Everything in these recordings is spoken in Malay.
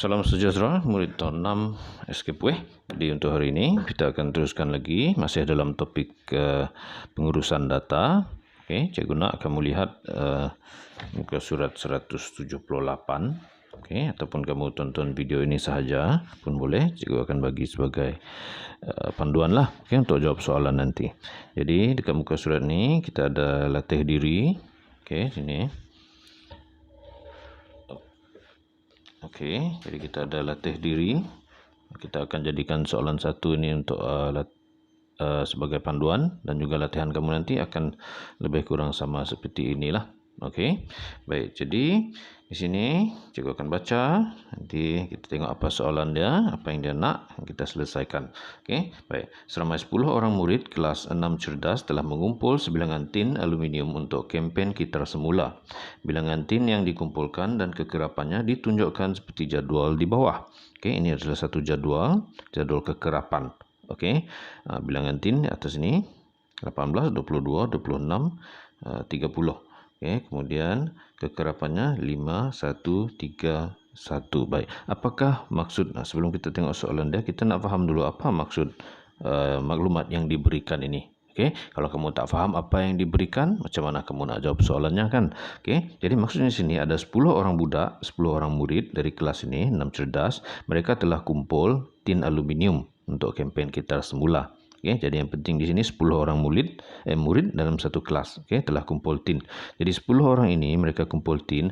Salam sejahtera, murid tahun 6 SKPW. Jadi untuk hari ini kita akan teruskan lagi masih dalam topik pengurusan data. Okey, cikgu nak kamu lihat muka surat 178. Okey, ataupun kamu tonton video ini sahaja pun boleh. Cikgu akan bagi sebagai panduan lah, okey, untuk jawab soalan nanti. Jadi dekat muka surat ni kita ada latih diri. Okey, sini. Okey, jadi kita ada latih diri. Kita akan jadikan soalan satu ini untuk sebagai panduan, dan juga latihan kamu nanti akan lebih kurang sama seperti inilah. Okey. Baik, jadi di sini cikgu akan baca, nanti kita tengok apa soalan dia, apa yang dia nak, kita selesaikan. Okey. Baik, seramai 10 orang murid kelas 6 cerdas telah mengumpul sebilangan tin aluminium untuk kempen Kitar Semula. Bilangan tin yang dikumpulkan dan kekerapannya ditunjukkan seperti jadual di bawah. Okey, ini adalah satu jadual kekerapan. Okey, bilangan tin di atas ini 18, 22, 26, 30. Okey, kemudian kekerapannya 5, 1, 3, 1. Baik, apakah maksud, sebelum kita tengok soalan dia, kita nak faham dulu apa maksud maklumat yang diberikan ini. Okey, kalau kamu tak faham apa yang diberikan, macam mana kamu nak jawab soalannya kan? Okey, jadi maksudnya sini ada 10 orang budak, 10 orang murid dari kelas ini, 6 cerdas, mereka telah kumpul tin aluminium untuk kempen Kitar Semula. Okey, jadi yang penting di sini 10 orang murid dalam satu kelas, okey, telah kumpul tin. Jadi 10 orang ini mereka kumpul tin.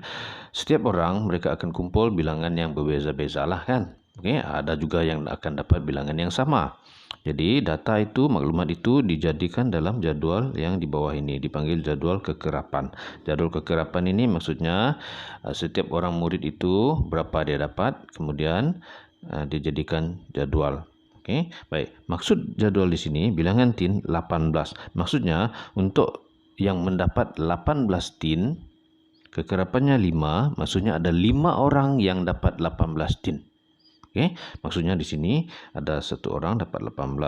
Setiap orang mereka akan kumpul bilangan yang berbeza-bezalah kan. Okey, ada juga yang akan dapat bilangan yang sama. Jadi data itu, maklumat itu dijadikan dalam jadual yang di bawah ini, dipanggil jadual kekerapan. Jadual kekerapan ini maksudnya setiap orang murid itu berapa dia dapat, kemudian dijadikan jadual. Okey, baik. Maksud jadual di sini bilangan tin 18. Maksudnya untuk yang mendapat 18 tin, kekerapannya 5, maksudnya ada 5 orang yang dapat 18 tin. Okey, maksudnya di sini ada satu orang dapat 18,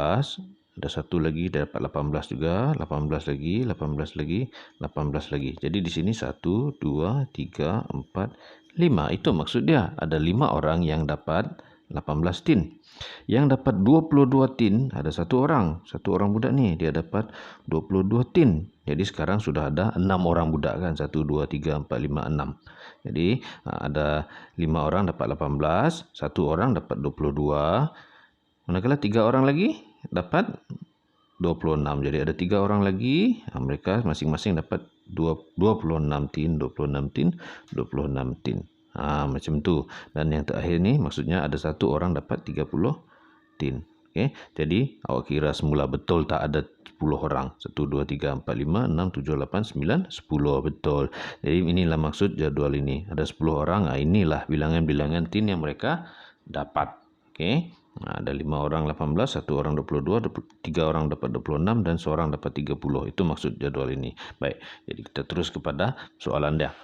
ada satu lagi dapat 18 juga, 18 lagi, 18 lagi, 18 lagi. Jadi di sini 1, 2, 3, 4, 5. Itu maksud dia, ada 5 orang yang dapat 18 tin. Yang dapat 22 tin ada satu orang budak ni, dia dapat 22 tin. Jadi sekarang sudah ada 6 orang budak kan, 1, 2, 3, 4, 5, 6. Jadi ada 5 orang dapat 18, satu orang dapat 22. Manakala 3 orang lagi dapat 26. Jadi ada 3 orang lagi, mereka masing-masing dapat 26 tin, 26 tin, 26 tin. Macam tu. Dan yang terakhir ni maksudnya ada satu orang dapat 30 tin. Okey, jadi awak kira semula betul tak ada 10 orang? 1, 2, 3, 4, 5, 6, 7, 8, 9, 10. Betul. Jadi inilah maksud jadual ini. Ada 10 orang. Inilah bilangan-bilangan tin yang mereka dapat. Okey. Ada 5 orang 18, 1 orang 22, 3 orang dapat 26 dan seorang dapat 30. Itu maksud jadual ini. Baik, jadi kita terus kepada soalan dia.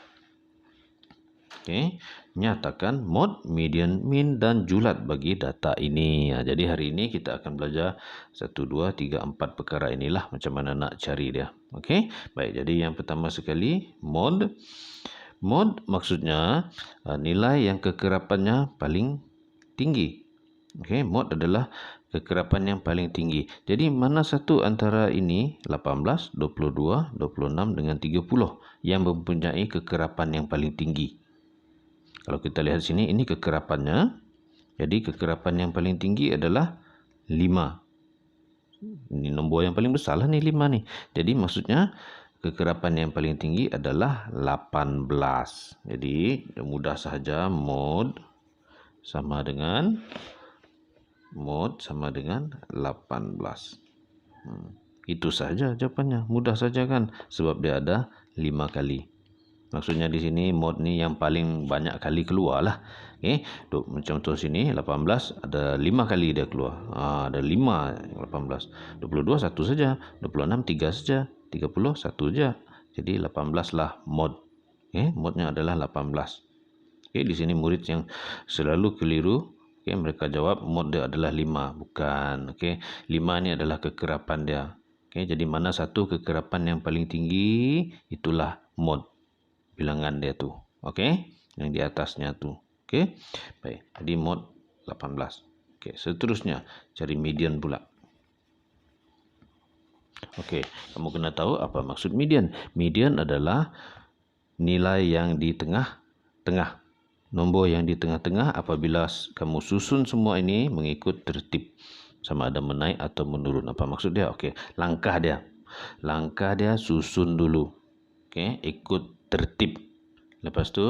Okey, nyatakan mod, median, min dan julat bagi data ini. Jadi hari ini kita akan belajar 1, 2, 3, 4 perkara inilah, macam mana nak cari dia. Okey, baik, jadi yang pertama sekali mod. Mod maksudnya nilai yang kekerapannya paling tinggi. Okey, mod adalah kekerapan yang paling tinggi. Jadi mana satu antara ini, 18, 22, 26 dengan 30 yang mempunyai kekerapan yang paling tinggi? Kalau kita lihat sini, ini kekerapannya. Jadi kekerapan yang paling tinggi adalah 5. Ini nombor yang paling besar lah ni, 5 ni. Jadi maksudnya kekerapan yang paling tinggi adalah 18. Jadi mudah sahaja, mod sama dengan 18. Itu sahaja jawapannya. Mudah saja kan? Sebab dia ada 5 kali. Maksudnya di sini mod ni yang paling banyak kali keluar lah. Okay. Macam contoh sini 18 ada 5 kali dia keluar. Ada 5 18. 22 satu saja. 26 3 saja. 30 satu saja. Jadi 18 lah mod. Okay. Modnya adalah 18. Okay. Di sini murid yang selalu keliru. Okay. Mereka jawab mod dia adalah 5. Bukan. Okay. 5 ni adalah kekerapan dia. Okay. Jadi mana satu kekerapan yang paling tinggi, itulah mod bilangan dia tu. Okey, yang di atasnya tu. Okey. Baik. Jadi mod 18. Okey, seterusnya cari median pula. Okey, kamu kena tahu apa maksud median. Median adalah nilai yang di tengah-tengah. Nombor yang di tengah-tengah apabila kamu susun semua ini mengikut tertib. Sama ada menaik atau menurun. Apa maksud dia? Okey, langkah dia. Langkah dia susun dulu. Okey, ikut tertib. Lepas tu,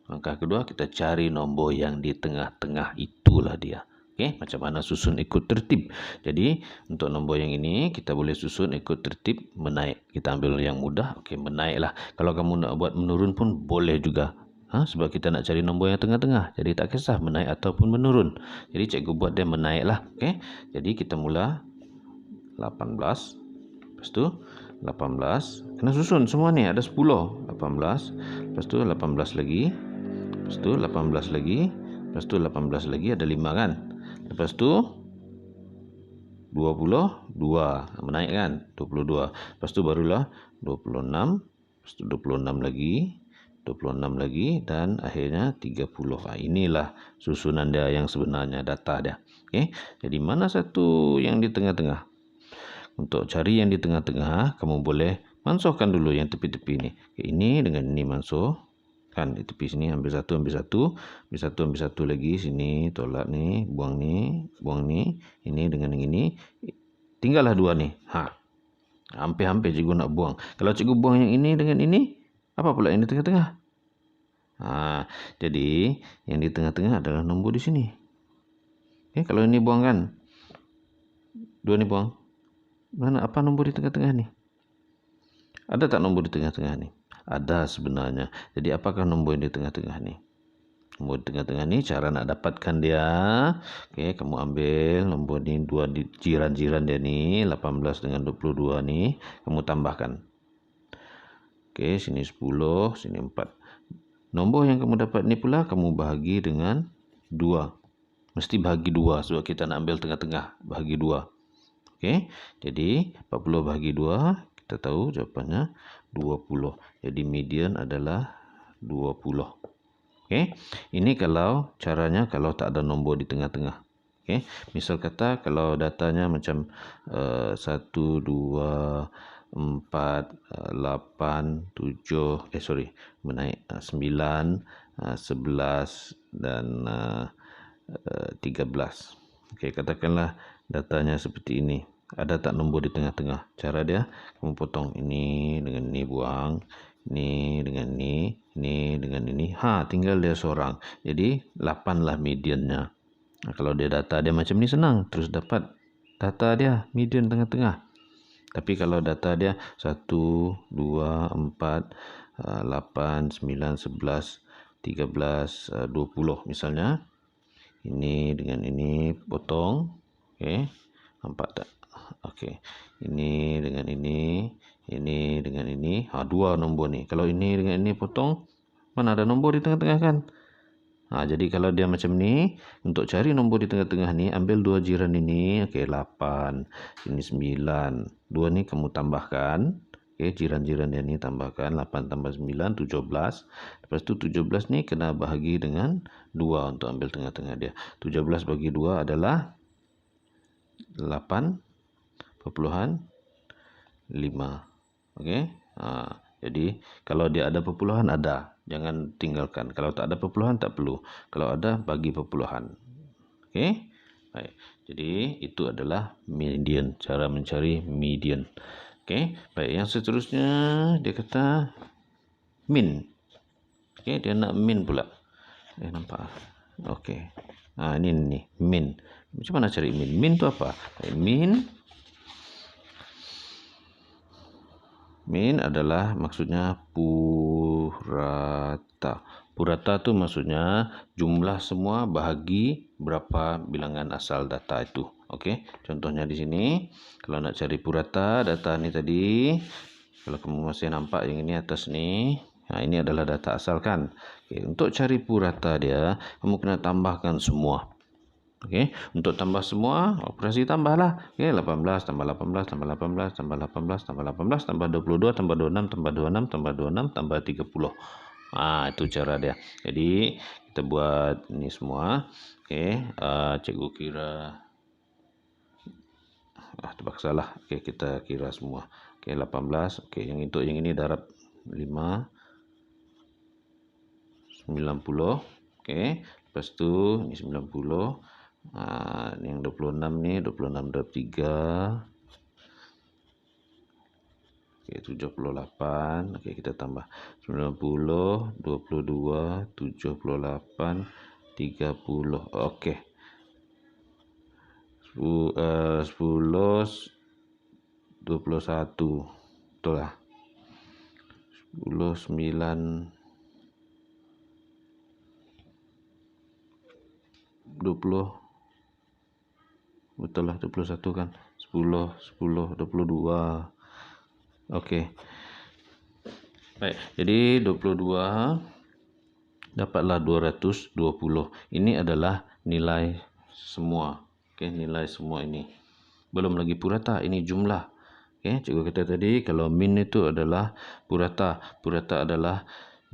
langkah kedua kita cari nombor yang di tengah-tengah, itulah dia. Okey, macam mana susun ikut tertib. Jadi, untuk nombor yang ini kita boleh susun ikut tertib menaik. Kita ambil yang mudah, okey, menaiklah. Kalau kamu nak buat menurun pun boleh juga. Sebab kita nak cari nombor yang tengah-tengah. Jadi tak kisah menaik ataupun menurun. Jadi cikgu buat dia menaiklah. Okey. Jadi kita mula 18. Lepas tu 18. Kena susun semua ni, ada 10. 18. Lepas tu 18 lagi. Lepas tu 18 lagi. Lepas tu 18 lagi, ada 5 kan. Lepas tu 22. Menaik kan? 22. Lepas tu barulah 26. Lepas tu 26 lagi. 26 lagi dan akhirnya 30. Inilah susunan dia yang sebenarnya, data dia. Okey. Jadi mana satu yang di tengah-tengah? Untuk cari yang di tengah-tengah, kamu boleh mansuhkan dulu yang tepi-tepi ni. Okay, ini dengan ini mansuh. Kan di tepi sini ambil satu, ambil satu. Ambil satu, ambil satu lagi. Sini tolak ni, buang ni, buang ni. Ini dengan yang ini. Tinggallah dua ni. Hampir-hampir cikgu nak buang. Kalau cikgu buang yang ini dengan ini, apa pula yang di tengah-tengah? Jadi yang di tengah-tengah adalah nombor di sini. Okay, kalau ini buang kan? Dua ni buang. Mana apa nombor di tengah-tengah ni? Ada tak nombor di tengah-tengah ni? Ada sebenarnya. Jadi apakah nombor yang di tengah-tengah ni? Nombor di tengah-tengah ni cara nak dapatkan dia. Okey, kamu ambil nombor ni, dua di jiran-jiran dia ni, 18 dengan 22 ni, kamu tambahkan. Okey, sini 10, sini 4. Nombor yang kamu dapat ni pula kamu bahagi dengan 2. Mesti bahagi 2 sebab kita nak ambil tengah-tengah, bahagi 2. Okey, jadi 40 bahagi 2, kita tahu jawapannya 20. Jadi median adalah 20. Okey, ini kalau caranya kalau tak ada nombor di tengah-tengah. Okey, misal kata kalau datanya macam 1, 2, 4, 8, 7, menaik 9, 11 dan 13. Okey, katakanlah datanya seperti ini. Ada tak nombor di tengah-tengah? Cara dia, kamu potong ini dengan ini, buang. Ini dengan ini dengan ini. Tinggal dia seorang. Jadi 8 lah mediannya. Kalau dia data dia macam ni senang. Terus dapat data dia median tengah-tengah. Tapi kalau data dia 1, 2, 4, 8, 9, 11, 13, 20 misalnya. Ini dengan ini potong. Okey. Nampak tak? Okey. Ini dengan ini dengan ini. Dua nombor ni. Kalau ini dengan ini potong, mana ada nombor di tengah-tengah kan? Jadi kalau dia macam ni, untuk cari nombor di tengah-tengah ni, ambil dua jiran ini. Okey, 8. Ini 9. Dua ni kamu tambahkan. Okey, jiran-jiran dia ni tambahkan. 8 tambah 9, 17. Lepas tu 17 ni kena bahagi dengan 2 untuk ambil tengah-tengah dia. 17 bagi 2 adalah 8,5. Okey. Jadi kalau dia ada perpuluhan, ada. Jangan tinggalkan. Kalau tak ada perpuluhan, tak perlu. Kalau ada, bagi perpuluhan. Okey. Baik. Jadi itu adalah median. Cara mencari median. Okey. Baik. Yang seterusnya dia kata min. Okey. Dia nak min pula. Nampak. Okey. Ini min. Macam mana cari min? Min tu apa? Min adalah maksudnya purata. Purata tu maksudnya jumlah semua bahagi berapa bilangan asal data itu. Okey. Contohnya di sini, kalau nak cari purata data ni tadi, kalau kamu masih nampak yang ini atas ni, ini adalah data asal kan. Okey, untuk cari purata dia, kamu kena tambahkan semua. Okey, untuk tambah semua, operasi tambahlah. Okey, 18 tambah 18 tambah 18 tambah 18 tambah 18 tambah 22 tambah 26 tambah 26 tambah 26 tambah 30. Itu cara dia. Jadi kita buat ini semua. Okey, cikgu kira terpaksa lah. Okey, kita kira semua. Okey, 18. Okey, yang ini darab 5 90. Okey, lepas tu ni 90. Yang 26 ni 26 darab 3. Okey, 78. Okey, kita tambah 90, 22, 78, 30. Okey. 10, 21. Betul lah. 10, 9, 20. Betul lah, 21 kan. 10, 10, 22. Okey. Baik, jadi 22 dapatlah 220. Ini adalah nilai semua. Okey, nilai semua ini. Belum lagi purata, ini jumlah. Okey, cikgu kata tadi kalau min itu adalah purata. Purata adalah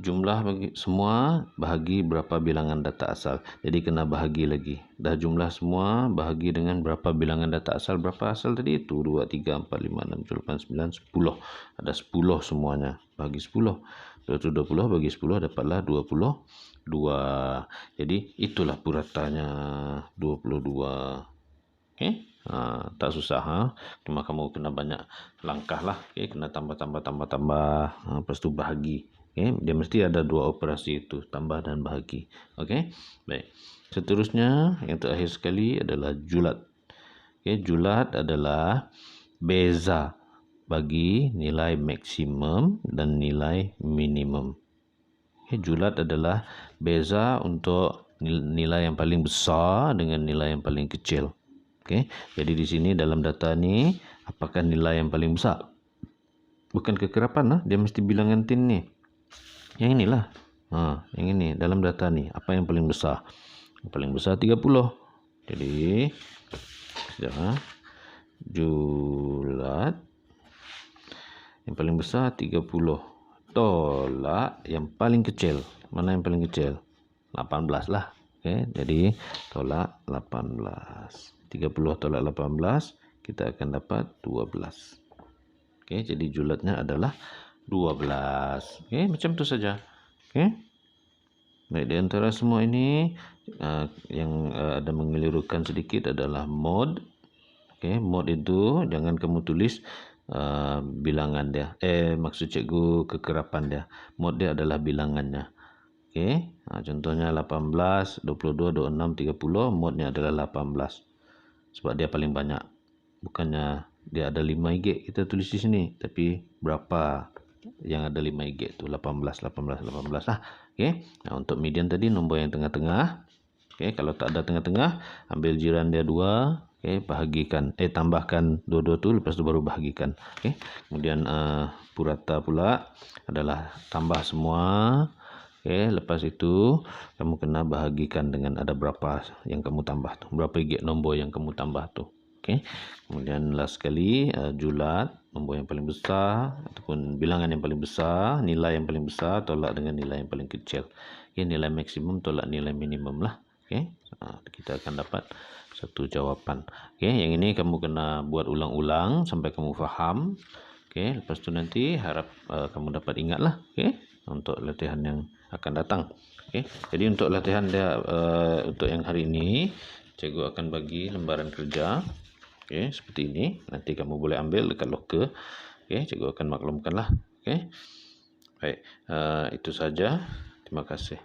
jumlah bagi semua bahagi berapa bilangan data asal. Jadi kena bahagi lagi. Dah jumlah semua bahagi dengan berapa bilangan data asal. Berapa asal tadi itu? 2, 3, 4, 5, 6, 7, 8, 9, 10. Ada 10 semuanya. Bagi 10. 220 bagi 10 dapatlah 22. Jadi itulah puratanya 22. Okey. Tak susah. Cuma kamu kena banyak langkah lah. Okey, kena tambah. Lepas tu bahagi. Okey, dia mesti ada dua operasi itu, tambah dan bahagi. Okey. Baik. Seterusnya yang terakhir sekali adalah julat. Okey, julat adalah beza bagi nilai maksimum dan nilai minimum. Okey, julat adalah beza untuk nilai yang paling besar dengan nilai yang paling kecil. Okey, jadi di sini dalam data ni apakah nilai yang paling besar? Bukan kekerapan lah, dia mesti bilangan tin ni. Yang inilah. Yang ini dalam data ni apa yang paling besar? Yang paling besar 30. Jadi julat yang paling besar 30 tolak yang paling kecil. Mana yang paling kecil? 18 lah. Okey, jadi tolak 18. 30 tolak 18, kita akan dapat 12. Okey, jadi julatnya adalah 12. Okey, macam tu saja. Okey. Baik, di antara semua ini yang ada mengelirukan sedikit adalah mod. Okey, mod itu jangan kamu tulis bilangan dia. Maksud cikgu kekerapan dia. Mod dia adalah bilangannya. Okey, contohnya 18, 22, 26, 30, modnya adalah 18. Sebab dia paling banyak. Bukannya dia ada 5 gig kita tulis di sini, tapi berapa yang ada 5 gig tu? 18 lah. Okey. Untuk median tadi nombor yang tengah-tengah. Okey, kalau tak ada tengah-tengah, ambil jiran dia 2, okey, bahagikan tambahkan dua-dua tu, lepas tu baru bahagikan. Okey. Kemudian purata pula adalah tambah semua. Okey, lepas itu kamu kena bahagikan dengan ada berapa yang kamu tambah tu. Berapa gig nombor yang kamu tambah tu. Okey. Kemudian last sekali julat nombor yang paling besar ataupun bilangan yang paling besar, nilai yang paling besar tolak dengan nilai yang paling kecil. Okey, nilai maksimum tolak nilai minimum lah. Okey. Kita akan dapat satu jawapan. Okey, yang ini kamu kena buat ulang-ulang sampai kamu faham. Okey, lepas tu nanti harap kamu dapat ingatlah. Okey, untuk latihan yang akan datang. Okey, jadi untuk latihan dia untuk yang hari ini, cikgu akan bagi lembaran kerja. Okey, seperti ini. Nanti kamu boleh ambil dekat loker. Okey, cikgu akan maklumkanlah. Okey. Baik, itu saja. Terima kasih.